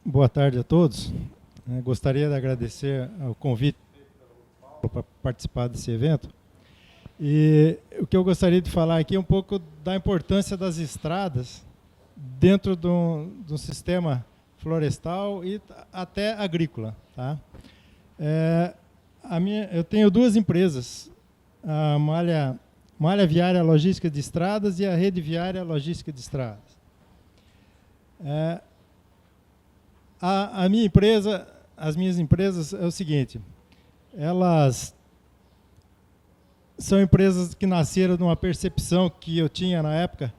Boa tarde a todos. Gostaria de agradecer o convite para participar desse evento. E o que eu gostaria de falar aqui é um pouco da importância das estradas dentro do sistema florestal e até agrícola. Tá? Eu tenho duas empresas, a Malha Viária Logística de Estradas e a Rede Viária Logística de Estradas. A minha empresa, as minhas empresas é o seguinte, elas são empresas que nasceram de uma percepção que eu tinha na época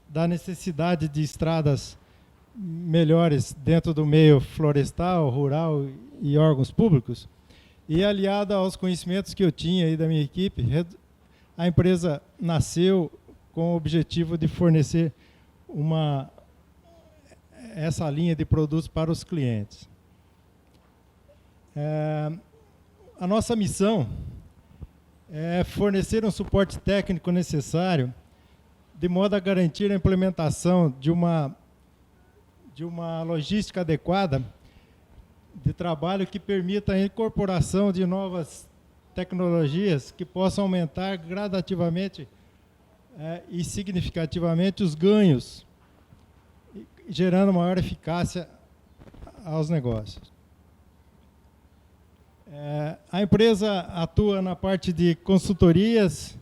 da necessidade de estradas melhores dentro do meio florestal, rural e órgãos públicos, e aliada aos conhecimentos que eu tinha aí da minha equipe, a empresa nasceu com o objetivo de fornecer essa linha de produtos para os clientes. A nossa missão é fornecer um suporte técnico necessário de modo a garantir a implementação de uma logística adequada de trabalho que permita a incorporação de novas tecnologias que possam aumentar gradativamente e significativamente os ganhos, gerando maior eficácia aos negócios. A empresa atua na parte de consultorias,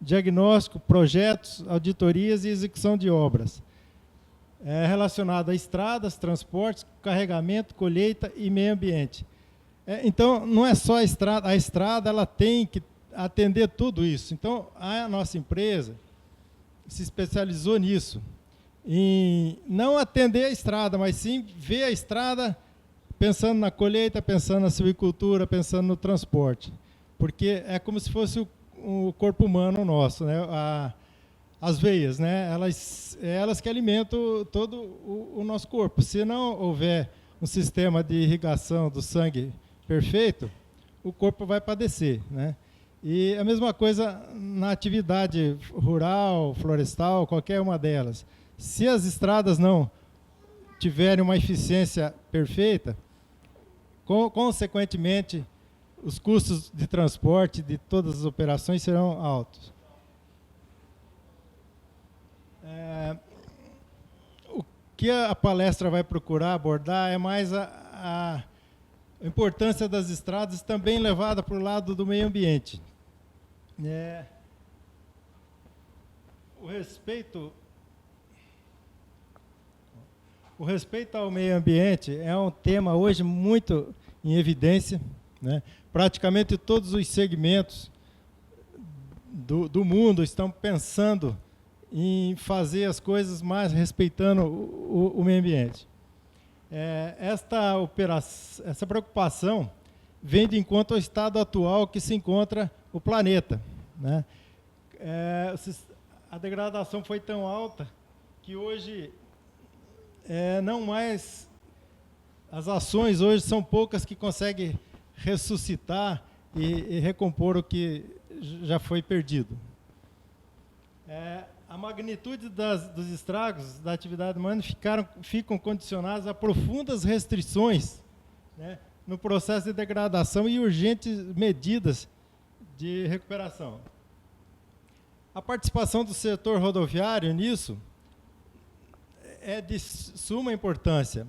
diagnóstico, projetos, auditorias e execução de obras, relacionado a estradas, transportes, carregamento, colheita e meio ambiente. Então, não é só a estrada ela tem que atender tudo isso. Então, a nossa empresa se especializou nisso, em não atender a estrada, mas sim ver a estrada pensando na colheita, pensando na silvicultura, pensando no transporte. Porque é como se fosse o corpo humano nosso, né? As veias, né? Elas que alimentam todo o nosso corpo. Se não houver um sistema de irrigação do sangue perfeito, o corpo vai padecer, né? E a mesma coisa na atividade rural, florestal, qualquer uma delas. Se as estradas não tiverem uma eficiência perfeita, consequentemente, os custos de transporte de todas as operações serão altos. O que a palestra vai procurar abordar é mais a importância das estradas também levada para o lado do meio ambiente. O respeito ao meio ambiente é um tema hoje muito em evidência, né? Praticamente todos os segmentos do mundo estão pensando em fazer as coisas mais respeitando o meio ambiente. Essa preocupação vem de encontro ao estado atual que se encontra o planeta, né? A degradação foi tão alta que hoje não mais as ações hoje são poucas que conseguem ressuscitar e recompor o que já foi perdido. A magnitude dos estragos da atividade humana ficam condicionados a profundas restrições, né, no processo de degradação e urgentes medidas de recuperação. A participação do setor rodoviário nisso é de suma importância,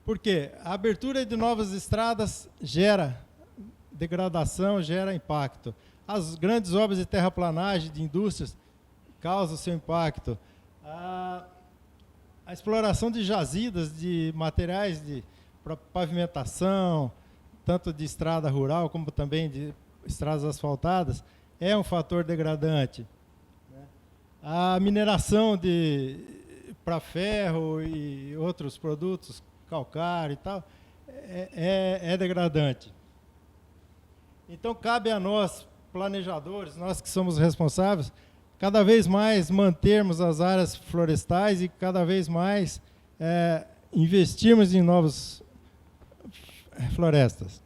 porque a abertura de novas estradas gera degradação, gera impacto. As grandes obras de terraplanagem de indústrias causam seu impacto. A exploração de jazidas de materiais para pavimentação, tanto de estrada rural como também de estradas asfaltadas, é um fator degradante. A mineração para ferro e outros produtos, calcário e tal, é degradante. Então, cabe a nós, planejadores, nós que somos responsáveis, cada vez mais mantermos as áreas florestais e cada vez mais investirmos em novas florestas.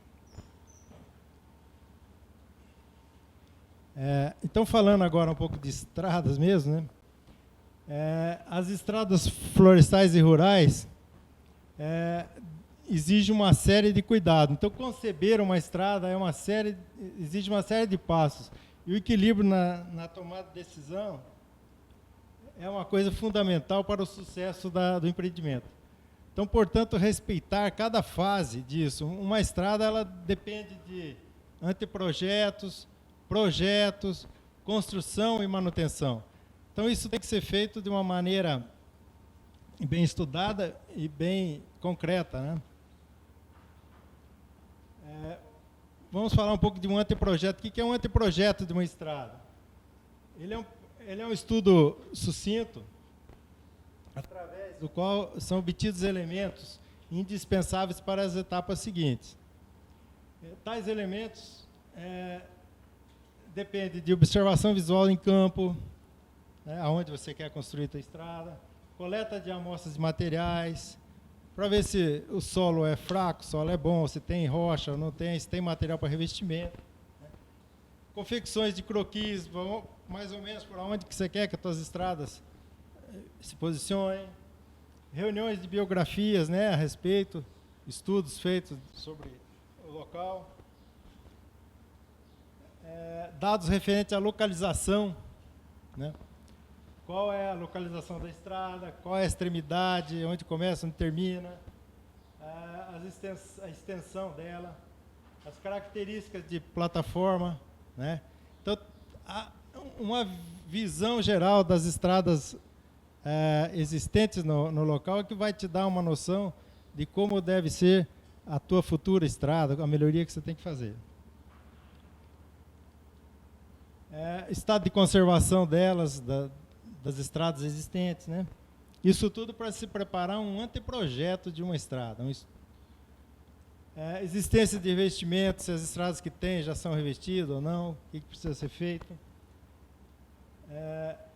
Então, falando agora um pouco de estradas mesmo, né? As estradas florestais e rurais exige uma série de cuidados. Então, conceber uma estrada exige uma série de passos. E o equilíbrio na tomada de decisão é uma coisa fundamental para o sucesso do empreendimento. Então, portanto, respeitar cada fase disso. Uma estrada ela depende de anteprojetos, projetos, construção e manutenção. Então, isso tem que ser feito de uma maneira bem estudada e bem concreta, né? Vamos falar um pouco de um anteprojeto. O que é um anteprojeto de uma estrada? Ele é um estudo sucinto, através do qual são obtidos elementos indispensáveis para as etapas seguintes. Tais elementos dependem de observação visual em campo, né, aonde você quer construir a estrada, coleta de amostras de materiais, para ver se o solo é fraco, o solo é bom, se tem rocha ou não tem, se tem material para revestimento. Né. Confecções de croquis, mais ou menos para onde que você quer que as suas estradas se posicionem. Reuniões de biografias, né, a respeito, estudos feitos sobre o local. Dados referentes à localização, né? Qual é a localização da estrada, qual é a extremidade, onde começa, onde termina, a extensão dela, as características de plataforma, né? Então, uma visão geral das estradas existentes no local que vai te dar uma noção de como deve ser a tua futura estrada, a melhoria que você tem que fazer. Estado de conservação delas, das estradas existentes, né? Isso tudo para se preparar um anteprojeto de uma estrada. Existência de revestimento, se as estradas que tem já são revestidas ou não, o que precisa ser feito.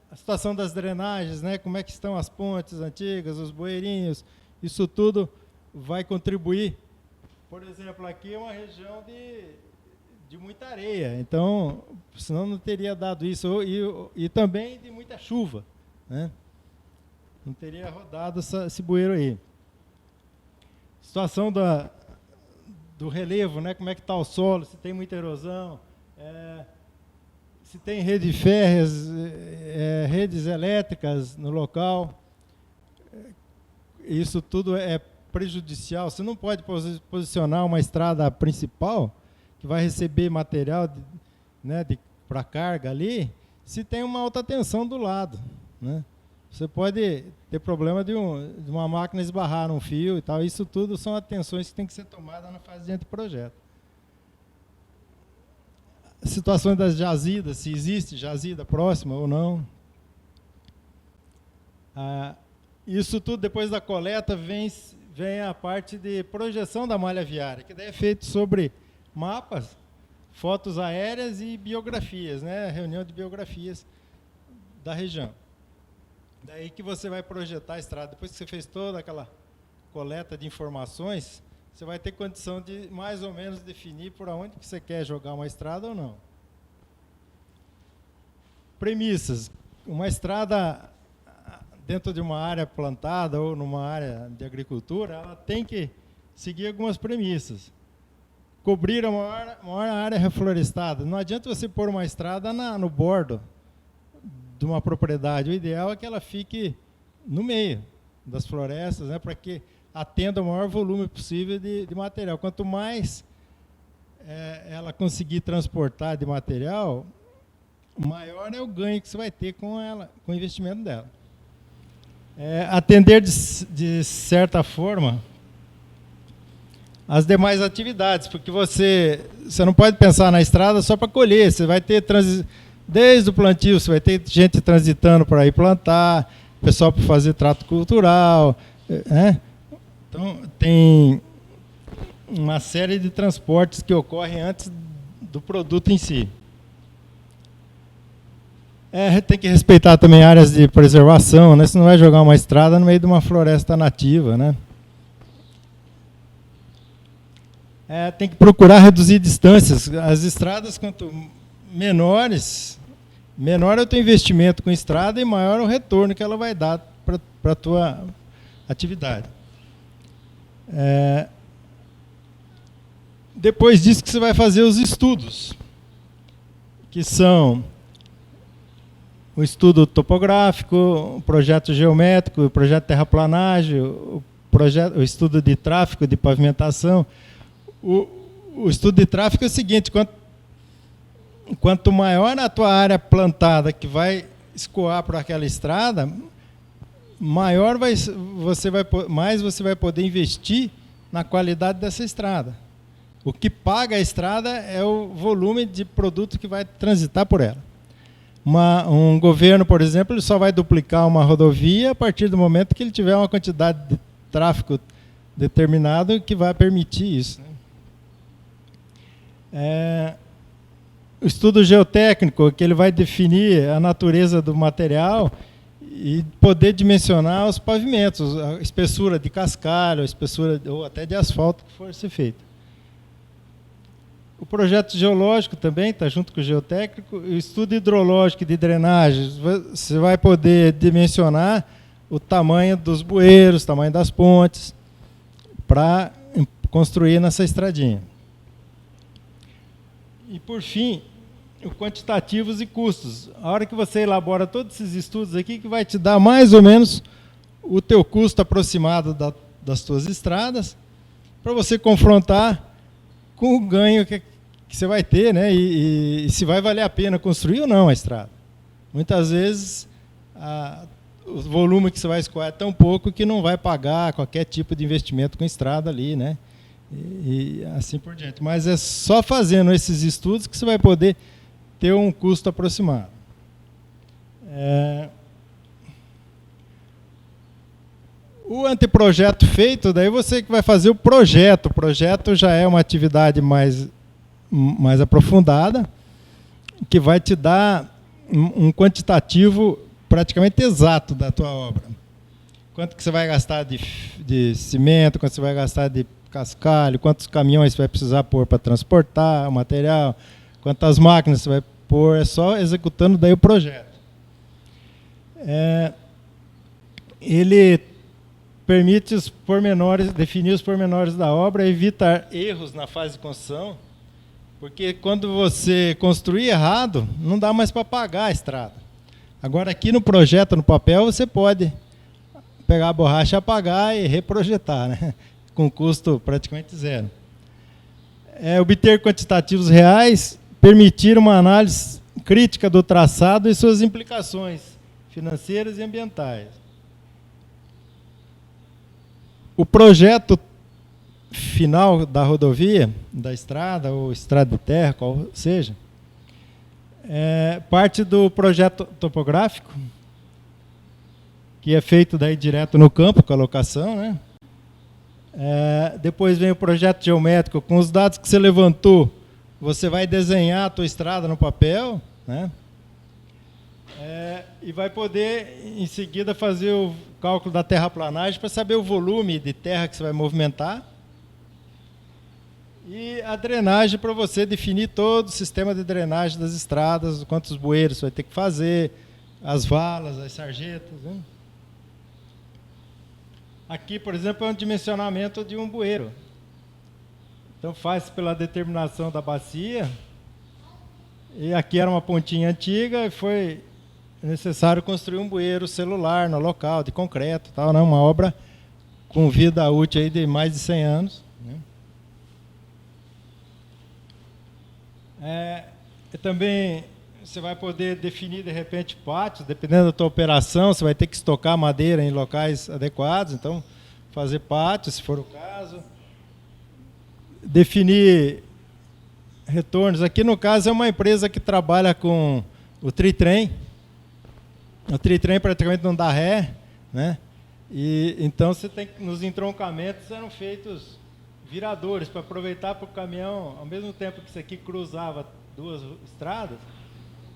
A situação das drenagens, né? Como é que estão as pontes antigas, os bueirinhos, isso tudo vai contribuir. Por exemplo, aqui é uma região de muita areia, então, senão não teria dado isso, e também de muita chuva, né? Não teria rodado esse bueiro aí. Situação do relevo, né? Como é que está o solo, se tem muita erosão, se tem redes férreas, redes elétricas no local. Isso tudo é prejudicial. Você não pode posicionar uma estrada principal que vai receber material, né, para carga ali, se tem uma alta tensão do lado, né? Você pode ter problema de uma máquina esbarrar num fio e tal. Isso tudo são atenções que tem que ser tomadas na fase de anteprojeto. Situações das jazidas, se existe jazida próxima ou não. Isso tudo, depois da coleta, vem a parte de projeção da malha viária, que daí é feito sobre mapas, fotos aéreas e biografias, né? Reunião de biografias da região. Daí que você vai projetar a estrada. Depois que você fez toda aquela coleta de informações, você vai ter condição de mais ou menos definir por onde que você quer jogar uma estrada ou não. Premissas. Uma estrada dentro de uma área plantada ou numa área de agricultura, ela tem que seguir algumas premissas. Cobrir a maior área reflorestada. Não adianta você pôr uma estrada no bordo de uma propriedade. O ideal é que ela fique no meio das florestas, né, para que atenda o maior volume possível de material. Quanto mais ela conseguir transportar de material, maior é o ganho que você vai ter com o investimento dela. Atender de certa forma as demais atividades, porque você não pode pensar na estrada só para colher, você vai ter desde o plantio, você vai ter gente transitando para ir plantar, pessoal para fazer trato cultural, né? Então, tem uma série de transportes que ocorrem antes do produto em si. Tem que respeitar também áreas de preservação, né? Você não vai jogar uma estrada no meio de uma floresta nativa, né? Tem que procurar reduzir distâncias. As estradas, quanto menores, menor é o teu investimento com estrada e maior o retorno que ela vai dar para a tua atividade. Depois disso que você vai fazer os estudos, que são o estudo topográfico, o projeto geométrico, o projeto de terraplanagem, o estudo de tráfego, de pavimentação. O estudo de tráfego é o seguinte: quanto maior a tua área plantada que vai escoar por aquela estrada, mais você vai poder investir na qualidade dessa estrada. O que paga a estrada é o volume de produto que vai transitar por ela. Um governo, por exemplo, ele só vai duplicar uma rodovia a partir do momento que ele tiver uma quantidade de tráfego determinado que vai permitir isso, né? O estudo geotécnico, que ele vai definir a natureza do material e poder dimensionar os pavimentos, a espessura de cascalho, a espessura ou até de asfalto que for ser feito. O projeto geológico também está junto com o geotécnico. O estudo hidrológico de drenagem, você vai poder dimensionar o tamanho dos bueiros, o tamanho das pontes, para construir nessa estradinha. E, por fim, o quantitativos e custos. A hora que você elabora todos esses estudos aqui, que vai te dar mais ou menos o teu custo aproximado das tuas estradas, para você confrontar com o ganho que você vai ter, né? E se vai valer a pena construir ou não a estrada. Muitas vezes o volume que você vai escoar é tão pouco que não vai pagar qualquer tipo de investimento com estrada ali, né? E assim por diante. Mas é só fazendo esses estudos que você vai poder ter um custo aproximado. O anteprojeto feito, daí você que vai fazer o projeto. O projeto já é uma atividade mais aprofundada, que vai te dar um quantitativo praticamente exato da tua obra. Quanto que você vai gastar de cimento, quanto você vai gastar de cascalho, quantos caminhões você vai precisar pôr para transportar o material, quantas máquinas você vai pôr, é só executando daí o projeto. Ele permite definir os pormenores da obra, evitar erros na fase de construção, porque quando você construir errado, não dá mais para pagar a estrada. Agora aqui no projeto, no papel, você pode pegar a borracha, apagar e reprojetar, né? Com custo praticamente zero. Obter quantitativos reais, permitir uma análise crítica do traçado e suas implicações financeiras e ambientais. O projeto final da rodovia, da estrada, ou estrada de terra, qual seja, parte do projeto topográfico, que é feito daí direto no campo, com a locação, né? Depois vem o projeto geométrico, com os dados que você levantou, você vai desenhar a tua estrada no papel, né? E vai poder, em seguida, fazer o cálculo da terraplanagem para saber o volume de terra que você vai movimentar. E a drenagem para você definir todo o sistema de drenagem das estradas, quantos bueiros você vai ter que fazer, as valas, as sarjetas, né? Aqui, por exemplo, é um dimensionamento de um bueiro. Então faz pela determinação da bacia. E aqui era uma pontinha antiga e foi necessário construir um bueiro celular no local, de concreto, tal, né? Uma obra com vida útil aí de mais de 100 anos. Né? E também você vai poder definir, de repente, pátios, dependendo da tua operação, você vai ter que estocar madeira em locais adequados, então fazer pátios, se for o caso. Definir retornos. Aqui, no caso, é uma empresa que trabalha com o tritrem. O tritrem praticamente não dá ré, né? E então você tem que, nos entroncamentos eram feitos viradores para aproveitar para o caminhão, ao mesmo tempo que isso aqui cruzava duas estradas,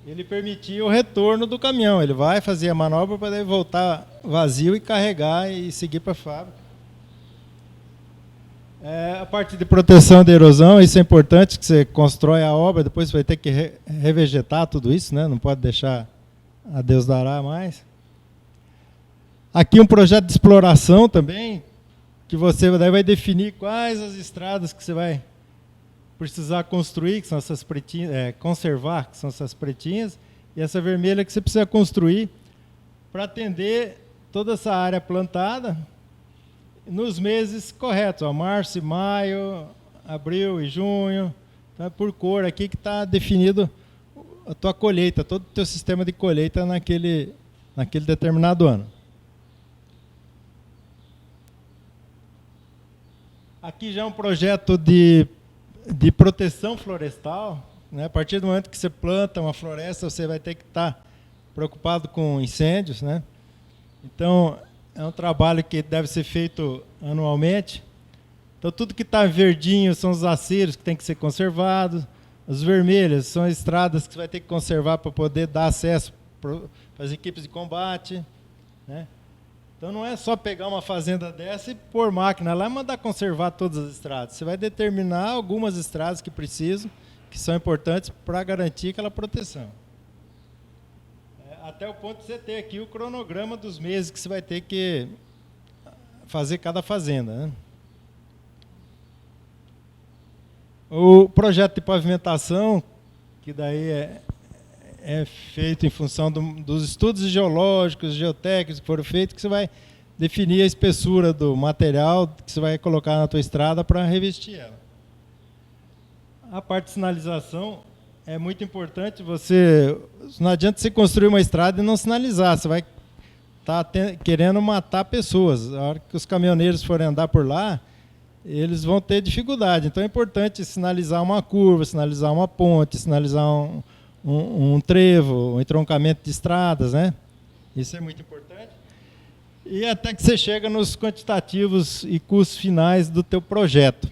ele permitia o retorno do caminhão. Ele vai fazer a manobra para voltar vazio e carregar e seguir para a fábrica. A parte de proteção da erosão, isso é importante, que você constrói a obra, depois você vai ter que revegetar tudo isso, né? Não pode deixar a Deus dará mais. Aqui um projeto de exploração também, que você daí vai definir quais as estradas que você vai precisar construir, que são essas pretinhas, conservar, que são essas pretinhas, e essa vermelha que você precisa construir para atender toda essa área plantada nos meses corretos, ó, março e maio, abril e junho, tá, por cor aqui que está definido a tua colheita, todo o teu sistema de colheita naquele determinado ano. Aqui já é um projeto de proteção florestal, né? A partir do momento que você planta uma floresta, você vai ter que estar preocupado com incêndios, né? Então, é um trabalho que deve ser feito anualmente. Então, tudo que está verdinho são os aceros que tem que ser conservados. As vermelhas são as estradas que você vai ter que conservar para poder dar acesso para as equipes de combate, né? Então, não é só pegar uma fazenda dessa e pôr máquina lá e mandar conservar todas as estradas. Você vai determinar algumas estradas que precisam, que são importantes para garantir aquela proteção. Até o ponto de você ter aqui o cronograma dos meses que você vai ter que fazer cada fazenda, né? O projeto de pavimentação, que daí é feito em função dos estudos geológicos, geotécnicos que foram feitos, que você vai definir a espessura do material que você vai colocar na tua estrada para revestir ela. A parte de sinalização é muito importante. Não adianta você construir uma estrada e não sinalizar, você vai estar querendo matar pessoas. A hora que os caminhoneiros forem andar por lá, eles vão ter dificuldade. Então é importante sinalizar uma curva, sinalizar uma ponte, sinalizar um trevo, um entroncamento de estradas, né? Isso é muito importante. E até que você chega nos quantitativos e custos finais do teu projeto,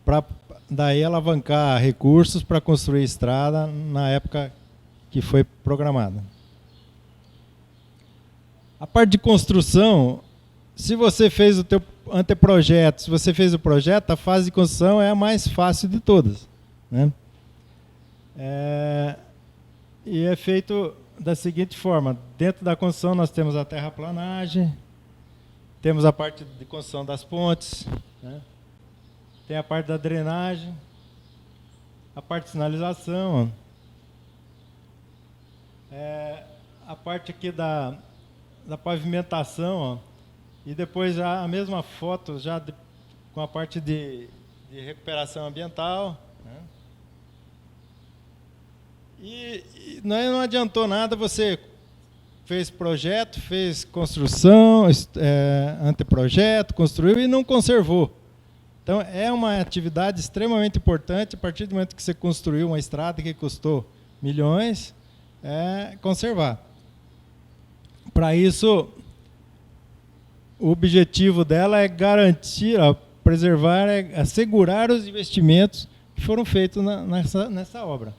para daí alavancar recursos para construir estrada na época que foi programada. A parte de construção, se você fez o teu anteprojeto, se você fez o projeto, a fase de construção é a mais fácil de todas, né? E é feito da seguinte forma: dentro da construção nós temos a terraplanagem, temos a parte de construção das pontes, né? Tem a parte da drenagem, a parte de sinalização, a parte aqui da pavimentação, ó, e depois já a mesma foto já com a parte de recuperação ambiental, né? E não adiantou nada, você fez projeto, fez construção, anteprojeto, construiu e não conservou. Então, é uma atividade extremamente importante. A partir do momento que você construiu uma estrada que custou milhões, conservar. Para isso, o objetivo dela é garantir, preservar, assegurar os investimentos que foram feitos nessa obra.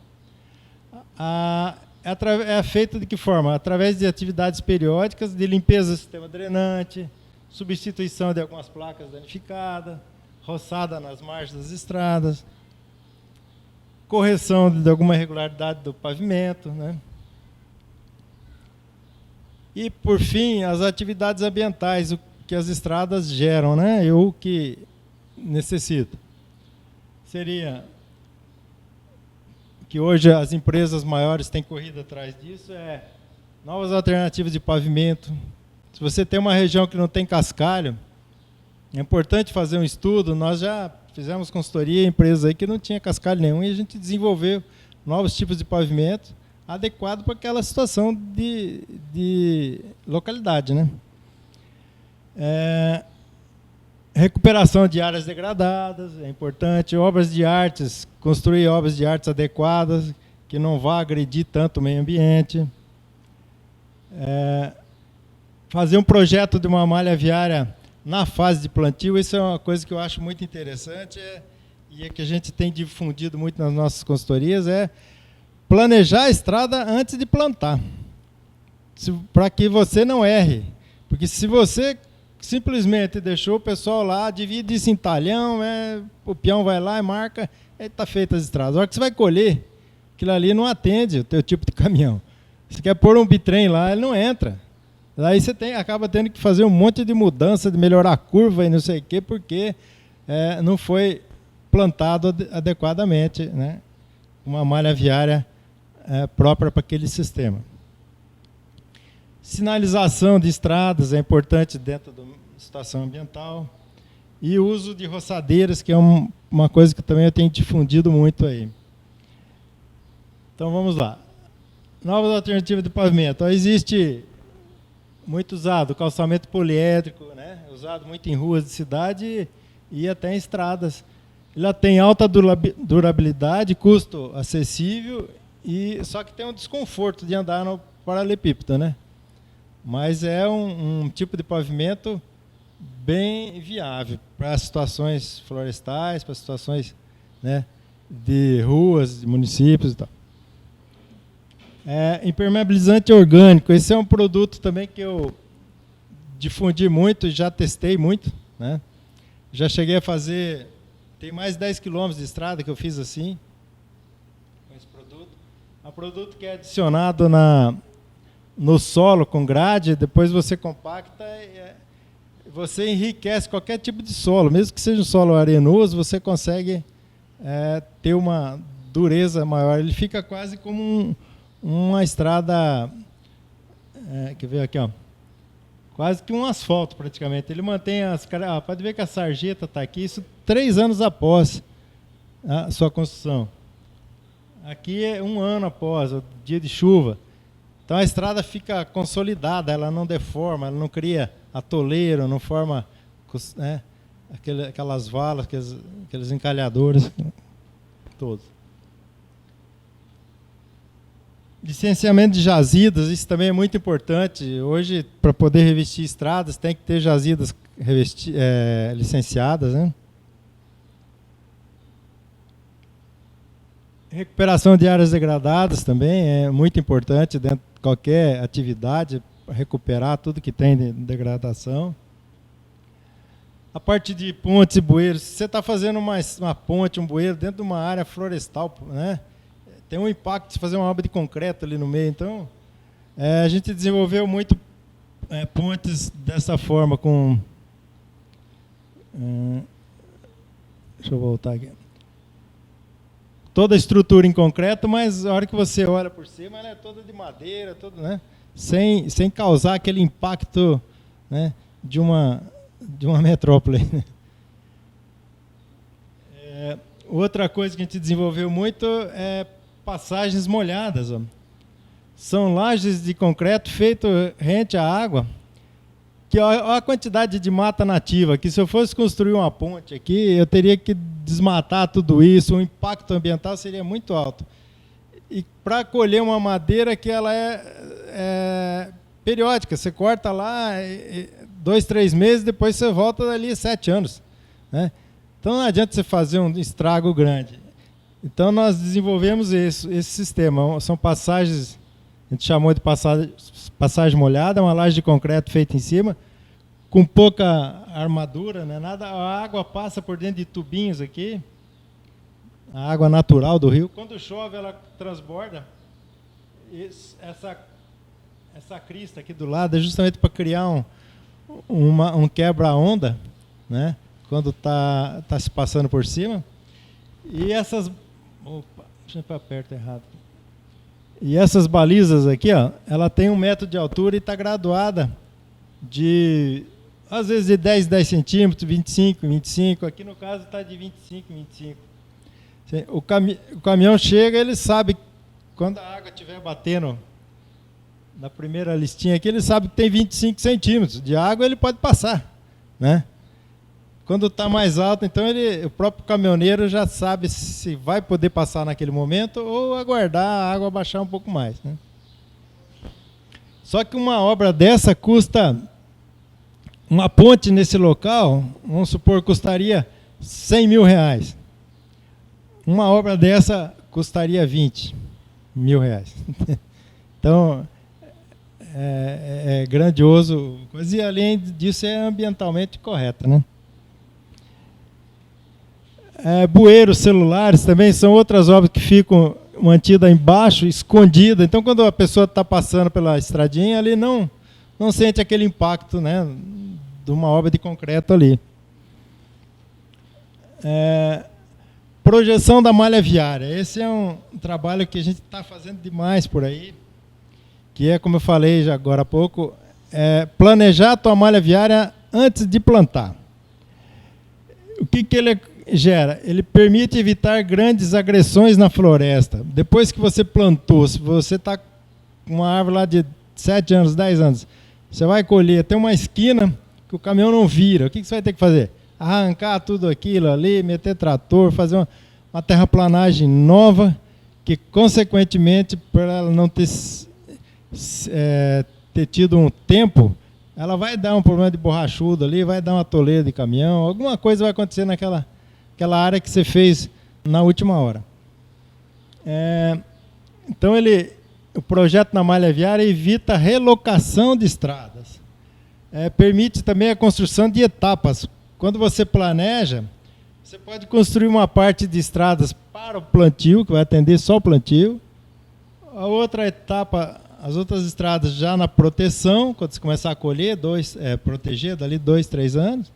É feito de que forma? Através de atividades periódicas de limpeza do sistema drenante, substituição de algumas placas danificadas, roçada nas margens das estradas, correção de alguma irregularidade do pavimento, né? E, por fim, as atividades ambientais, o que as estradas geram, né? E o que necessita. Seria que hoje as empresas maiores têm corrido atrás disso, novas alternativas de pavimento. Se você tem uma região que não tem cascalho, é importante fazer um estudo. Nós já fizemos consultoria em empresas aí que não tinha cascalho nenhum e a gente desenvolveu novos tipos de pavimento adequado para aquela situação de localidade, né? Recuperação de áreas degradadas é importante. Obras de artes, construir obras de artes adequadas que não vá agredir tanto o meio ambiente. Fazer um projeto de uma malha viária na fase de plantio, isso é uma coisa que eu acho muito interessante e que a gente tem difundido muito nas nossas consultorias, planejar a estrada antes de plantar, para que você não erre. Porque se você simplesmente deixou o pessoal lá, divide isso em talhão, o peão vai lá e marca, e está feita as estradas. A hora que você vai colher, aquilo ali não atende o teu tipo de caminhão. Você quer pôr um bitrem lá, ele não entra. Daí você acaba tendo que fazer um monte de mudança, de melhorar a curva e não sei o quê, porque não foi plantado adequadamente, né? Uma malha viária própria para aquele sistema. Sinalização de estradas é importante dentro da situação ambiental. E o uso de roçadeiras, que é uma coisa que também eu tenho difundido muito aí. Então vamos lá. Novas alternativas de pavimento. Existe muito usado calçamento poliédrico, né? Usado muito em ruas de cidade e até em estradas. Ele tem alta durabilidade, custo acessível, só que tem um desconforto de andar no paralelepípedo, né? Mas é um tipo de pavimento bem viável para situações florestais, para situações, né, de ruas, de municípios e tal. Impermeabilizante orgânico. Esse é um produto também que eu difundi muito, já testei muito, né? Já cheguei a fazer, tem mais de 10 quilômetros de estrada que eu fiz assim, com esse produto. É um produto que é adicionado no solo com grade, depois você compacta e você enriquece qualquer tipo de solo, mesmo que seja um solo arenoso, você consegue ter uma dureza maior. Ele fica quase como uma estrada, quer ver aqui, ó, quase que um asfalto praticamente. Ele mantém pode ver que a sarjeta está aqui, isso 3 anos após a sua construção. Aqui é 1 ano após o dia de chuva. Então a estrada fica consolidada, ela não deforma, ela não cria atoleiro, não forma, né, aquelas valas, aqueles encalhadores todos. Licenciamento de jazidas, isso também é muito importante. Hoje, para poder revestir estradas, tem que ter jazidas licenciadas, né? Recuperação de áreas degradadas também é muito importante dentro de qualquer atividade, recuperar tudo que tem de degradação. A parte de pontes e bueiros, se você está fazendo uma ponte, um bueiro dentro de uma área florestal, né, tem um impacto de fazer uma obra de concreto ali no meio. Então, a gente desenvolveu muito pontes dessa forma com... deixa eu voltar aqui. Toda a estrutura em concreto, mas a hora que você olha por cima, ela é toda de madeira, toda, né? Sem causar aquele impacto, né, de uma metrópole. Outra coisa que a gente desenvolveu muito é passagens molhadas. Ó. São lajes de concreto feito rente à água, que olha a quantidade de mata nativa, que se eu fosse construir uma ponte aqui, eu teria que desmatar tudo isso, o impacto ambiental seria muito alto. E para colher uma madeira que ela é periódica, você corta lá 2, 3 meses, depois você volta dali 7 anos. Né? Então não adianta você fazer um estrago grande. Então nós desenvolvemos esse sistema, são passagens, a gente chamou de passagem molhada, uma laje de concreto feita em cima, com pouca armadura, né? Nada, a água passa por dentro de tubinhos aqui, a água natural do rio. Quando chove, ela transborda. Essa crista aqui do lado é justamente para criar um quebra-onda, né? Quando está se passando por cima. E essas... Opa, deixa eu ir para perto errado. E essas balizas aqui, ó, ela tem 1 metro de altura e está graduada às vezes de 10 centímetros, 25. Aqui no caso está de 25. O caminhão chega, ele sabe, quando a água estiver batendo na primeira listinha aqui, ele sabe que tem 25 centímetros de água, ele pode passar, né? Quando está mais alto, então o próprio caminhoneiro já sabe se vai poder passar naquele momento ou aguardar a água baixar um pouco mais, né? Só que uma obra dessa custa, uma ponte nesse local, vamos supor, custaria 100 mil reais. Uma obra dessa custaria 20 mil reais. Então, é grandioso. E além disso, é ambientalmente correta, né? Bueiros celulares também são outras obras que ficam mantidas embaixo, escondidas. Então, quando a pessoa está passando pela estradinha, ali não sente aquele impacto, né, de uma obra de concreto ali. projeção da malha viária. Esse é um trabalho que a gente está fazendo demais por aí, que é, como eu falei já agora há pouco, planejar a tua malha viária antes de plantar. O que ele gera? Ele permite evitar grandes agressões na floresta. Depois que você plantou, se você está com uma árvore lá de 7 anos, 10 anos, você vai colher, tem uma esquina que o caminhão não vira. O que você vai ter que fazer? Arrancar tudo aquilo ali, meter trator, fazer uma terraplanagem nova, que, consequentemente, por ela não ter tido um tempo, ela vai dar um problema de borrachudo ali, vai dar uma toleira de caminhão, alguma coisa vai acontecer naquela área que você fez na última hora. Então, o projeto na malha viária evita a relocação de estradas. Permite também a construção de etapas. Quando você planeja, você pode construir uma parte de estradas para o plantio, que vai atender só o plantio. A outra etapa, as outras estradas já na proteção, quando você começar a colher, proteger dali 2, 3 anos.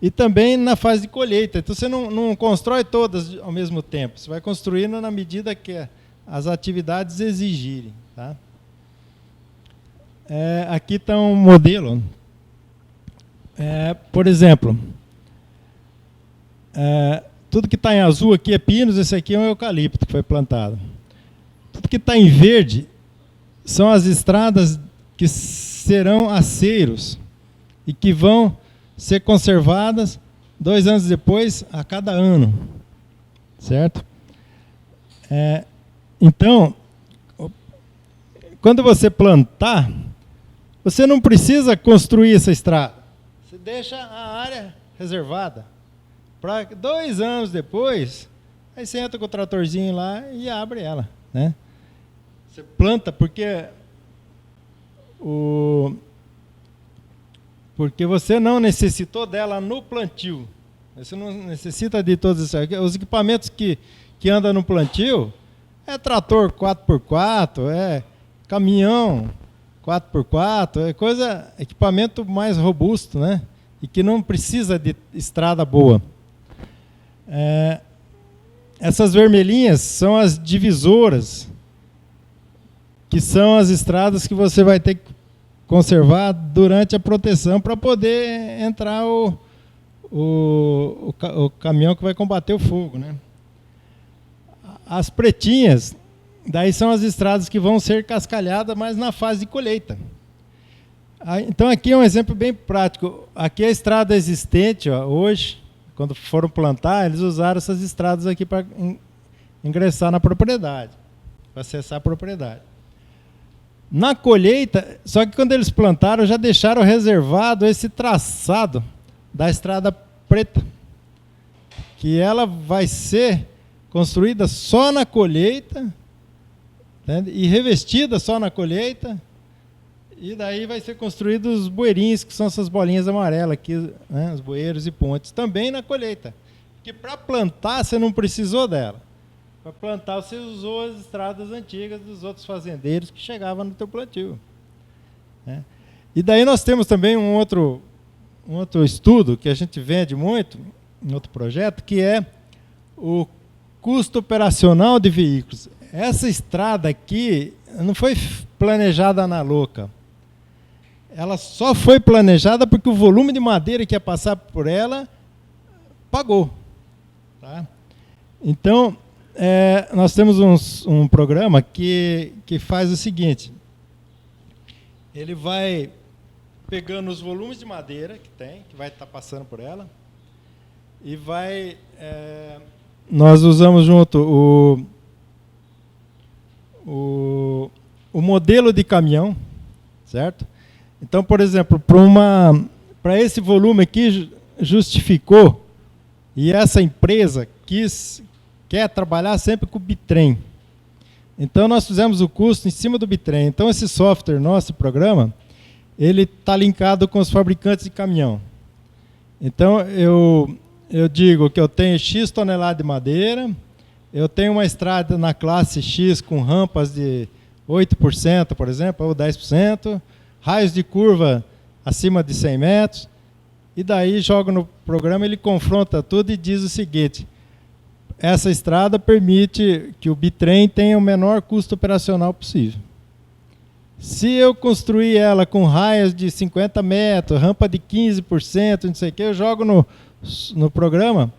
E também na fase de colheita. Então você não constrói todas ao mesmo tempo. Você vai construindo na medida que as atividades exigirem. Tá? Aqui está um modelo. Por exemplo, tudo que está em azul aqui é pinos, esse aqui é um eucalipto que foi plantado. Tudo que está em verde são as estradas que serão aceiros e que vão ser conservadas 2 anos depois, a cada ano. Certo? Então, quando você plantar, você não precisa construir essa estrada. Você deixa a área reservada. Para 2 anos depois, aí você entra com o tratorzinho lá e abre ela. Né? Você planta porque você não necessitou dela no plantio. Você não necessita de todos esses. Os equipamentos que andam no plantio trator 4x4, caminhão 4x4, equipamento mais robusto, né? E que não precisa de estrada boa. Essas vermelhinhas são as divisoras, que são as estradas que você vai ter que conservar durante a proteção para poder entrar o caminhão que vai combater o fogo, né? As pretinhas, daí são as estradas que vão ser cascalhadas, mas na fase de colheita. Então aqui é um exemplo bem prático. Aqui é a estrada existente, hoje, quando foram plantar, eles usaram essas estradas aqui para ingressar na propriedade, para acessar a propriedade. Na colheita, só que quando eles plantaram, já deixaram reservado esse traçado da estrada preta, que ela vai ser construída só na colheita, né, e revestida só na colheita, e daí vai ser construídos os bueirinhos, que são essas bolinhas amarelas aqui, né, os bueiros e pontes, também na colheita. Porque para plantar você não precisou dela. Para plantar você usou as estradas antigas dos outros fazendeiros que chegavam no teu plantio. Né? E daí nós temos também um outro estudo que a gente vende muito, em outro projeto, que é o custo operacional de veículos. Essa estrada aqui não foi planejada na louca. Ela só foi planejada porque o volume de madeira que ia passar por ela pagou. Tá? Então, nós temos um programa que faz o seguinte. Ele vai pegando os volumes de madeira que vai estar passando por ela, e vai... nós usamos junto o modelo de caminhão, certo? Então, por exemplo, para esse volume aqui justificou, e essa empresa quer trabalhar sempre com o bitrem. Então, nós fizemos o custo em cima do bitrem. Então, esse software nosso, programa, ele está linkado com os fabricantes de caminhão. Então, eu digo que eu tenho X toneladas de madeira, eu tenho uma estrada na classe X com rampas de 8%, por exemplo, ou 10%, raios de curva acima de 100 metros, e daí jogo no programa, ele confronta tudo e diz o seguinte: essa estrada permite que o bitrem tenha o menor custo operacional possível. Se eu construir ela com raias de 50 metros, rampa de 15%, não sei o que, eu jogo no programa,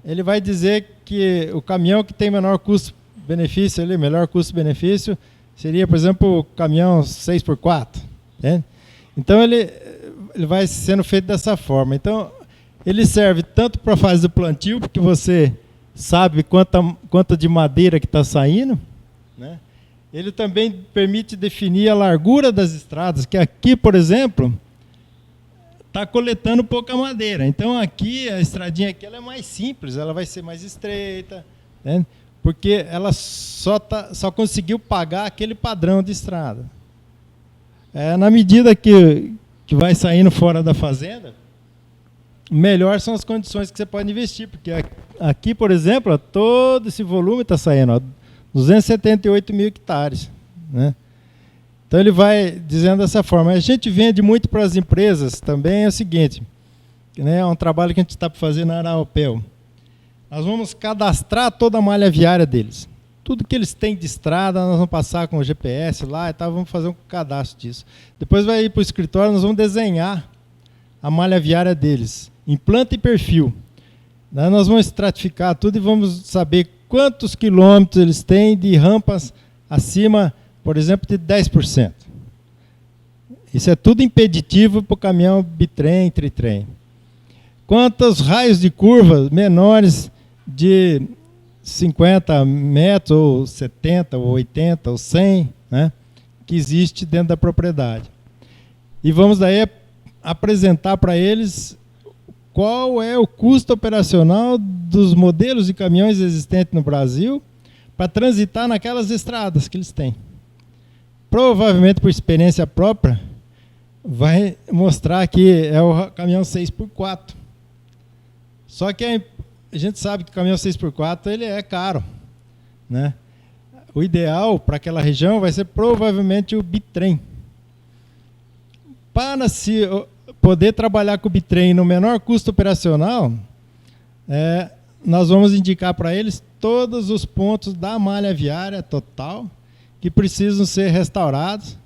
ele vai dizer que o caminhão que tem menor custo-benefício, melhor custo-benefício, seria, por exemplo, o caminhão 6x4. Né? Então, ele vai sendo feito dessa forma. Então, ele serve tanto para a fase do plantio, porque você sabe quanta de madeira que está saindo, né? Ele também permite definir a largura das estradas, que aqui, por exemplo, está coletando pouca madeira. Então, aqui, a estradinha aqui ela é mais simples, ela vai ser mais estreita, né? Porque ela só conseguiu pagar aquele padrão de estrada. Na medida que vai saindo fora da fazenda, melhor são as condições que você pode investir, porque aqui, por exemplo, ó, todo esse volume está saindo, ó, 278 mil hectares. Né? Então ele vai dizendo dessa forma. A gente vende muito para as empresas também, é o seguinte, né, é um trabalho que a gente está para fazer na Araopel. Nós vamos cadastrar toda a malha viária deles. Tudo que eles têm de estrada, nós vamos passar com o GPS lá e tal, vamos fazer um cadastro disso. Depois vai ir para o escritório, nós vamos desenhar a malha viária deles, em planta e perfil. Daí nós vamos estratificar tudo e vamos saber quantos quilômetros eles têm de rampas acima, por exemplo, de 10%. Isso é tudo impeditivo para o caminhão bitrem, tritrem. Quantos raios de curva menores de 50 metros, ou 70, ou 80, ou 100, né, que existe dentro da propriedade. E vamos daí apresentar para eles qual é o custo operacional dos modelos de caminhões existentes no Brasil para transitar naquelas estradas que eles têm. Provavelmente, por experiência própria, vai mostrar que é o caminhão 6x4. Só que a gente sabe que o caminhão 6x4 ele é caro. Né? O ideal para aquela região vai ser provavelmente o bitrem. Para se poder trabalhar com o bitrem no menor custo operacional, nós vamos indicar para eles todos os pontos da malha viária total que precisam ser restaurados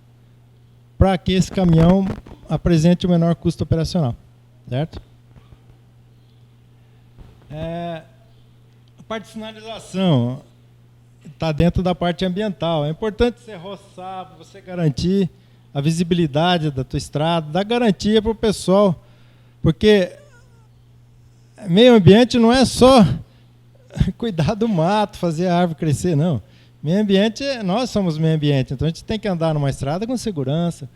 para que esse caminhão apresente o menor custo operacional. Certo? A parte de sinalização está dentro da parte ambiental. É importante você roçar, você garantir a visibilidade da tua estrada, dar garantia para o pessoal, porque meio ambiente não é só cuidar do mato, fazer a árvore crescer, não. Meio ambiente, nós somos meio ambiente, então a gente tem que andar numa estrada com segurança,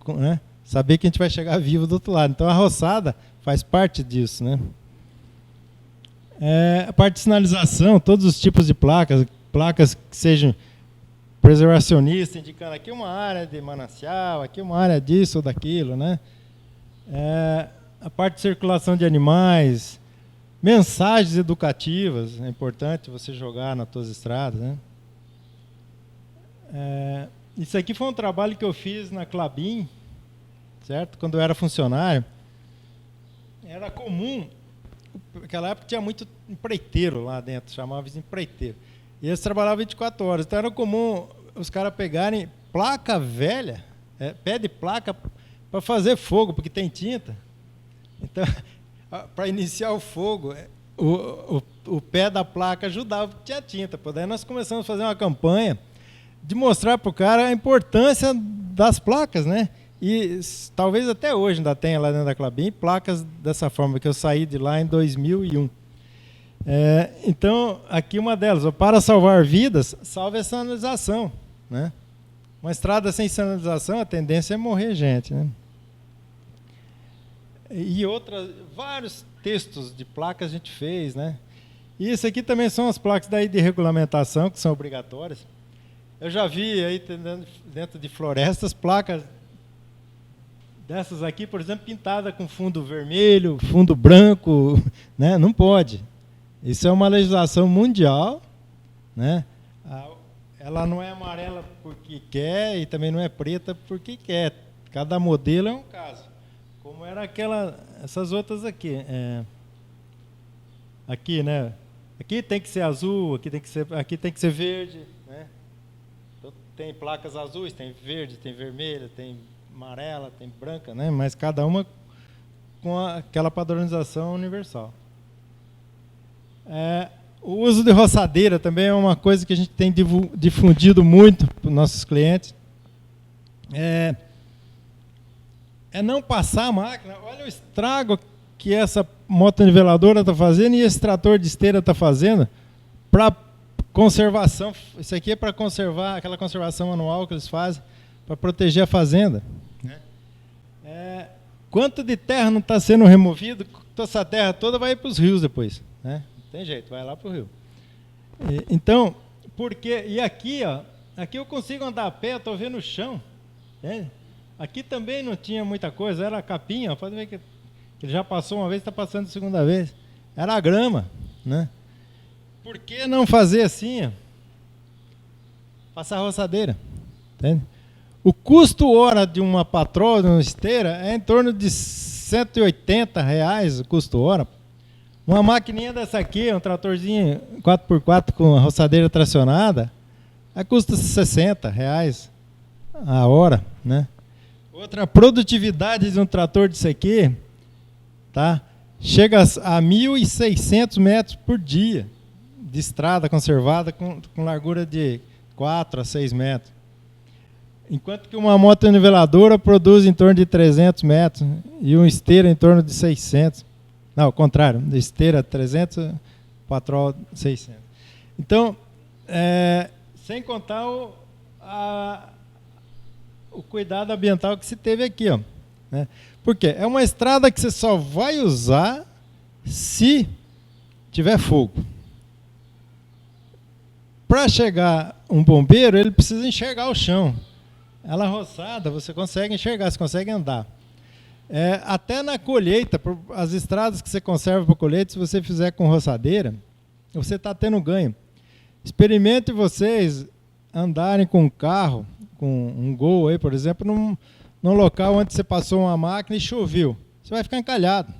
né? Saber que a gente vai chegar vivo do outro lado. Então a roçada faz parte disso, né? A parte de sinalização, todos os tipos de placas que sejam preservacionista, indicando aqui uma área de manancial, aqui uma área disso ou daquilo, né? A parte de circulação de animais, mensagens educativas, é importante você jogar nas suas estradas, né? Isso aqui foi um trabalho que eu fiz na Klabin, certo? Quando eu era funcionário, era comum, naquela época tinha muito empreiteiro lá dentro, chamava-se empreiteiro. E eles trabalhavam 24 horas. Então era comum os caras pegarem placa velha, pé de placa, para fazer fogo, porque tem tinta. Então, para iniciar o fogo, o pé da placa ajudava, porque tinha tinta. Daí nós começamos a fazer uma campanha de mostrar para o cara a importância das placas, né? E talvez até hoje ainda tenha lá dentro da Klabin placas dessa forma, que eu saí de lá em 2001. Então, aqui uma delas, para salvar vidas, salve a sinalização. Né? Uma estrada sem sinalização, a tendência é morrer gente. Né? E vários textos de placas a gente fez. Né? E isso aqui também são as placas daí de regulamentação, que são obrigatórias. Eu já vi aí dentro de florestas placas dessas aqui, por exemplo, pintada com fundo vermelho, fundo branco. Né? Não pode. Isso é uma legislação mundial, né? Ela não é amarela porque quer e também não é preta porque quer. Cada modelo é um caso. Como era essas outras aqui. Aqui, né? Aqui tem que ser azul, aqui tem que ser verde, né? Então, tem placas azuis, tem verde, tem vermelha, tem amarela, tem branca, né? Mas cada uma com aquela padronização universal. O uso de roçadeira também é uma coisa que a gente tem difundido muito para os nossos clientes. É não passar a máquina. Olha o estrago que essa motoniveladora está fazendo e esse trator de esteira está fazendo para conservação. Isso aqui é para conservar, aquela conservação anual que eles fazem para proteger a fazenda. Quanto de terra não está sendo removido? Essa terra toda vai para os rios depois, né? Não tem jeito, vai lá para o rio. Então, e aqui, ó, aqui eu consigo andar a pé, estou vendo o chão. Né? Aqui também não tinha muita coisa, era capinha, ó, pode ver que ele já passou uma vez, está passando a segunda vez. Era a grama, né? Por que não fazer assim? Ó? Passar a roçadeira. Entende? O custo hora de uma patroa, de uma esteira, é em torno de R$180 o custo hora. Uma maquininha dessa aqui, um tratorzinho 4x4 com a roçadeira tracionada, custa R$60 a hora, né? Outra produtividade de um trator desse aqui, tá? Chega a 1.600 metros por dia de estrada conservada com largura de 4 a 6 metros. Enquanto que uma motoniveladora produz em torno de 300 metros e uma esteira em torno de 600. Não, ao contrário, de esteira 300, patrol 600. Então, sem contar o cuidado ambiental que se teve aqui, ó, né? Por quê? É uma estrada que você só vai usar se tiver fogo. Para chegar um bombeiro, ele precisa enxergar o chão. Ela roçada, você consegue enxergar, você consegue andar. Até na colheita, as estradas que você conserva para colheita, se você fizer com roçadeira, você está tendo ganho. Experimente vocês andarem com um carro, com um Gol aí, por exemplo, num local onde você passou uma máquina e choveu. Você vai ficar encalhado.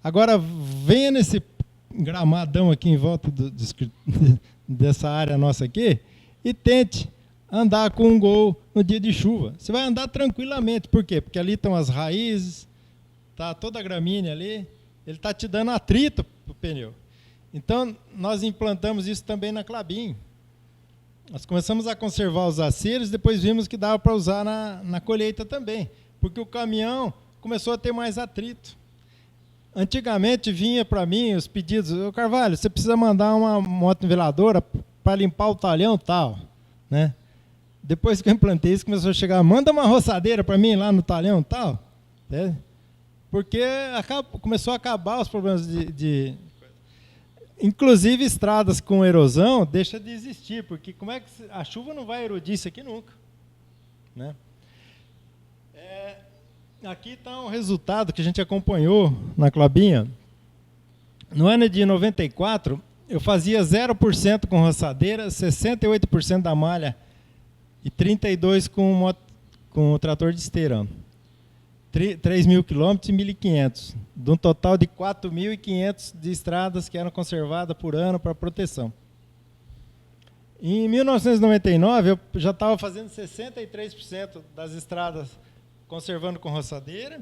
Agora, venha nesse gramadão aqui em volta dessa área nossa aqui e tente andar com um Gol no dia de chuva. Você vai andar tranquilamente. Por quê? Porque ali estão as raízes, tá toda a gramínea ali, ele está te dando atrito para o pneu. Então, nós implantamos isso também na Klabin. Nós começamos a conservar os aceros, depois vimos que dava para usar na colheita também, porque o caminhão começou a ter mais atrito. Antigamente vinha para mim os pedidos: ô Carvalho, você precisa mandar uma motoniveladora para limpar o talhão tal, né? Depois que eu implantei isso, começou a chegar: manda uma roçadeira para mim lá no talhão tal, né? Porque começou a acabar os problemas inclusive estradas com erosão deixa de existir, porque como é que a chuva não vai erodir isso aqui nunca, né? Aqui está um resultado que a gente acompanhou na Klabin. No ano de 94, eu fazia 0% com roçadeira, 68% da malha e 32% com o trator de esteira. 3.000 quilômetros e 1.500, de um total de 4.500 de estradas que eram conservadas por ano para proteção. Em 1999, eu já estava fazendo 63% das estradas conservando com roçadeira,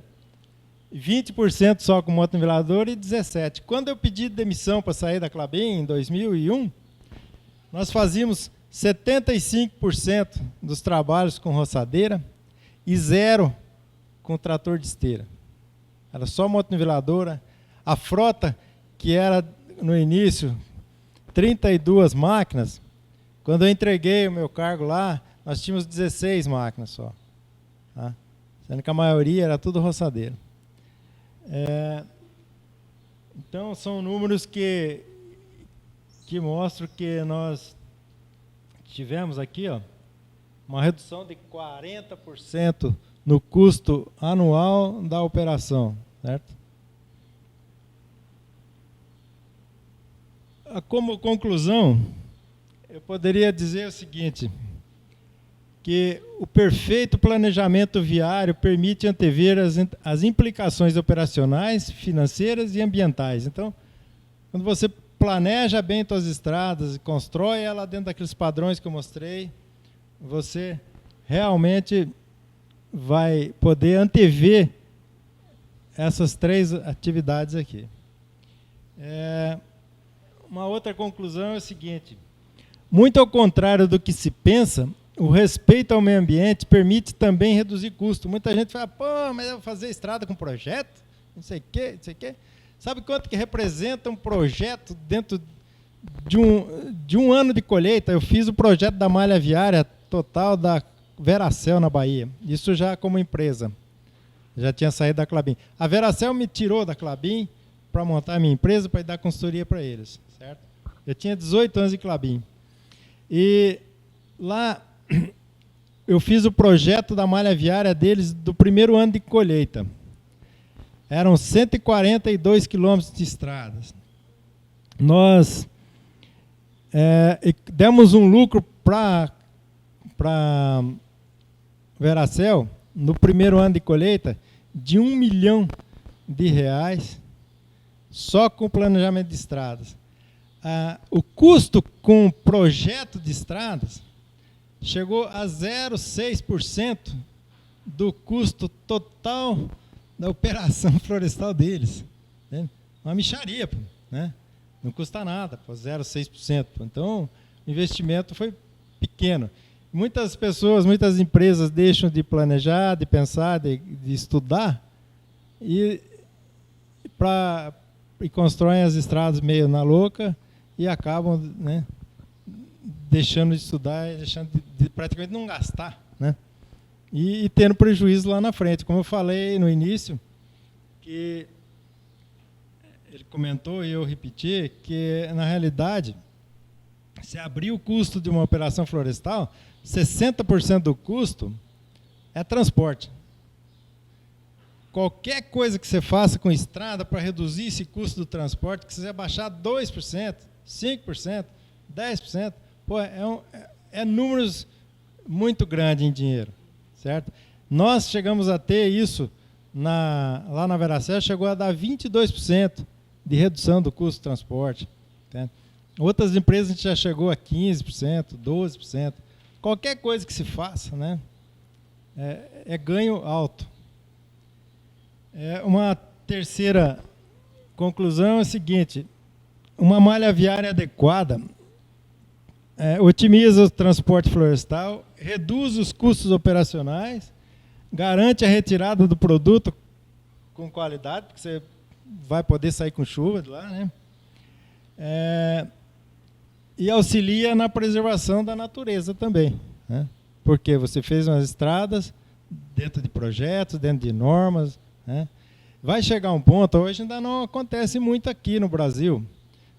20% só com motonivelador e 17%. Quando eu pedi demissão para sair da Klabin, em 2001, nós fazíamos 75% dos trabalhos com roçadeira e 0% com trator de esteira. Era só motoniveladora. A frota, que era no início 32 máquinas, quando eu entreguei o meu cargo lá, nós tínhamos 16 máquinas só. Tá? Sendo que a maioria era tudo roçadeira. Então, são números que mostram que nós tivemos aqui, ó, uma redução de 40% no custo anual da operação, certo? Como conclusão, eu poderia dizer o seguinte, que o perfeito planejamento viário permite antever as implicações operacionais, financeiras e ambientais. Então, quando você planeja bem suas estradas e constrói ela dentro daqueles padrões que eu mostrei, você realmente vai poder antever essas 3 atividades aqui. Uma outra conclusão é o seguinte: muito ao contrário do que se pensa, o respeito ao meio ambiente permite também reduzir custo. Muita gente fala, pô, mas eu vou fazer estrada com projeto? Não sei o quê, não sei o quê. Sabe quanto que representa um projeto dentro de um ano de colheita? Eu fiz o projeto da malha viária total da Veracel, na Bahia. Isso já como empresa. Já tinha saído da Klabin. A Veracel me tirou da Klabin para montar a minha empresa, para dar consultoria para eles. Certo? Eu tinha 18 anos de Klabin. E lá eu fiz o projeto da malha viária deles do primeiro ano de colheita. Eram 142 quilômetros de estradas. Nós demos um lucro para Veracel, no primeiro ano de colheita, de R$ 1 milhão só com o planejamento de estradas. O custo com o projeto de estradas chegou a 0,6% do custo total da operação florestal deles. Né? Uma mixaria, né? Não custa nada, 0,6%. Então, o investimento foi pequeno. Muitas pessoas, muitas empresas deixam de planejar, de pensar, de estudar e constroem as estradas meio na louca e acabam, né, deixando de estudar e deixando de praticamente não gastar, né? E tendo prejuízo lá na frente. Como eu falei no início, que ele comentou e eu repeti, que na realidade, se abrir o custo de uma operação florestal, 60% do custo é transporte. Qualquer coisa que você faça com estrada para reduzir esse custo do transporte, que você baixar 2%, 5%, 10%, pô, é números muito grandes em dinheiro. Certo? Nós chegamos a ter isso, lá na Veracel, chegou a dar 22% de redução do custo do transporte. Certo? Outras empresas a gente já chegou a 15%, 12%. Qualquer coisa que se faça, né, é ganho alto. Uma terceira conclusão é a seguinte: uma malha viária adequada otimiza o transporte florestal, reduz os custos operacionais, garante a retirada do produto com qualidade, porque você vai poder sair com chuva de lá, né? E auxilia na preservação da natureza também, né? Porque você fez umas estradas dentro de projetos, dentro de normas, né? Vai chegar um ponto, hoje ainda não acontece muito aqui no Brasil,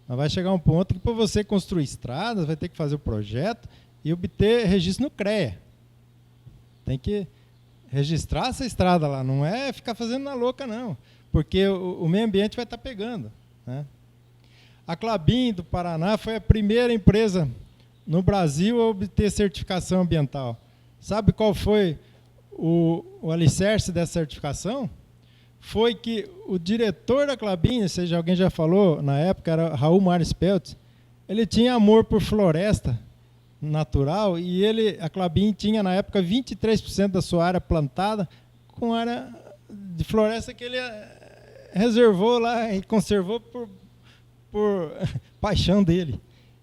mas vai chegar um ponto que para você construir estradas, vai ter que fazer o projeto e obter registro no CREA. Tem que registrar essa estrada lá, não é ficar fazendo na louca, não, porque o meio ambiente vai estar pegando, né? A Klabin do Paraná foi a primeira empresa no Brasil a obter certificação ambiental. Sabe qual foi o alicerce dessa certificação? Foi que o diretor da Klabin, ou seja, alguém já falou, na época era Raul Marspelt, ele tinha amor por floresta natural e a Klabin tinha na época 23% da sua área plantada com área de floresta que ele reservou lá e conservou por paixão dele.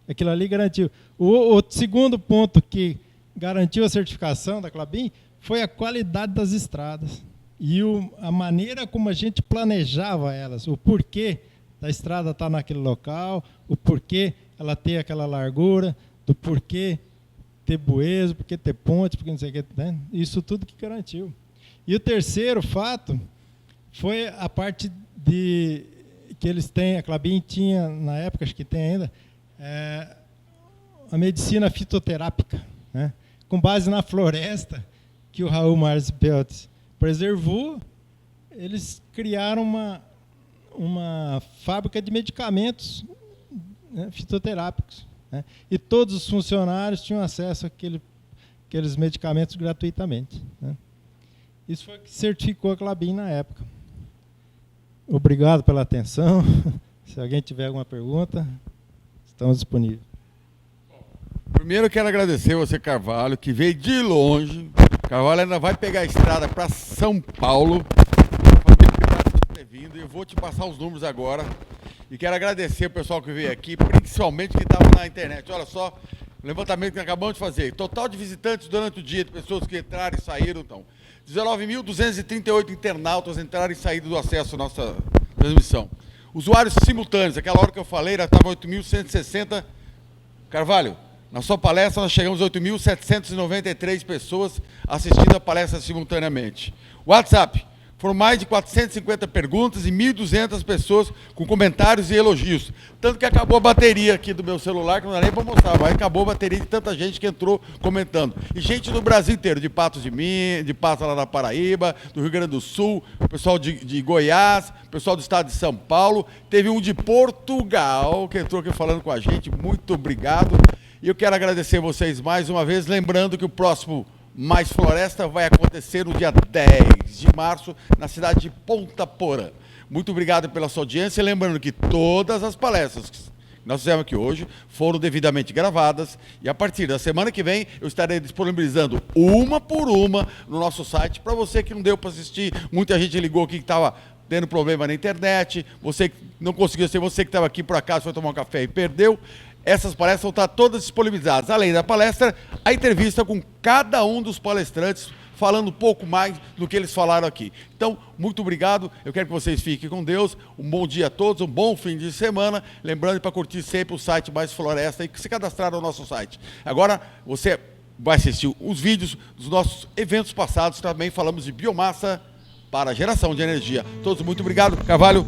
Aquilo ali garantiu. O segundo ponto que garantiu a certificação da Klabin foi a qualidade das estradas. E a maneira como a gente planejava elas, o porquê da estrada estar naquele local, o porquê ela ter aquela largura, do porquê ter bueiro, porquê ter ponte, porque não sei o que, né? Isso tudo que garantiu. E o terceiro fato foi a parte que eles têm, a Klabin tinha na época, acho que tem ainda, a medicina fitoterápica, né? Com base na floresta que o Raul Marspelt preservou, eles criaram uma fábrica de medicamentos, né, fitoterápicos, né? E todos os funcionários tinham acesso àqueles medicamentos gratuitamente, né? Isso foi o que certificou a Klabin na época. Obrigado pela atenção. Se alguém tiver alguma pergunta. Estamos disponíveis. Primeiro eu quero agradecer você, Carvalho, que veio de longe. Carvalho ainda vai pegar a estrada para São Paulo. Obrigado por ter vindo. Eu vou te passar os números agora. E quero agradecer o pessoal que veio aqui, principalmente que estava na internet. Olha só, o levantamento que acabamos de fazer. Total de visitantes durante o dia, de pessoas que entraram e saíram, então. 19.238 internautas entraram e saíram do acesso à nossa transmissão. Usuários simultâneos, aquela hora que eu falei, já estava 8.160. Carvalho, na sua palestra nós chegamos a 8.793 pessoas assistindo a palestra simultaneamente. WhatsApp, foram mais de 450 perguntas e 1.200 pessoas com comentários e elogios. Tanto que acabou a bateria aqui do meu celular, que não dá nem para mostrar, mas acabou a bateria de tanta gente que entrou comentando. E gente do Brasil inteiro, de Patos de Minas, de Patos lá na Paraíba, do Rio Grande do Sul, pessoal de Goiás, pessoal do estado de São Paulo. Teve um de Portugal, que entrou aqui falando com a gente. Muito obrigado. E eu quero agradecer vocês mais uma vez, lembrando que o próximo Mais Floresta vai acontecer no dia 10 de março, na cidade de Ponta Porã. Muito obrigado pela sua audiência, lembrando que todas as palestras que nós fizemos aqui hoje foram devidamente gravadas, e a partir da semana que vem eu estarei disponibilizando uma por uma no nosso site, para você que não deu para assistir. Muita gente ligou aqui que estava tendo problema na internet, você que não conseguiu ser, você que estava aqui por acaso foi tomar um café e perdeu. Essas palestras vão estar todas disponibilizadas. Além da palestra, a entrevista com cada um dos palestrantes, falando um pouco mais do que eles falaram aqui. Então, muito obrigado. Eu quero que vocês fiquem com Deus. Um bom dia a todos, um bom fim de semana. Lembrando para curtir sempre o site Mais Floresta e se cadastrar no nosso site. Agora, você vai assistir os vídeos dos nossos eventos passados. Também falamos de biomassa para geração de energia. Todos muito obrigado. Carvalho,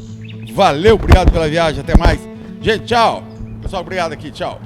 valeu, obrigado pela viagem. Até mais. Gente, tchau. Pessoal, obrigado aqui, tchau.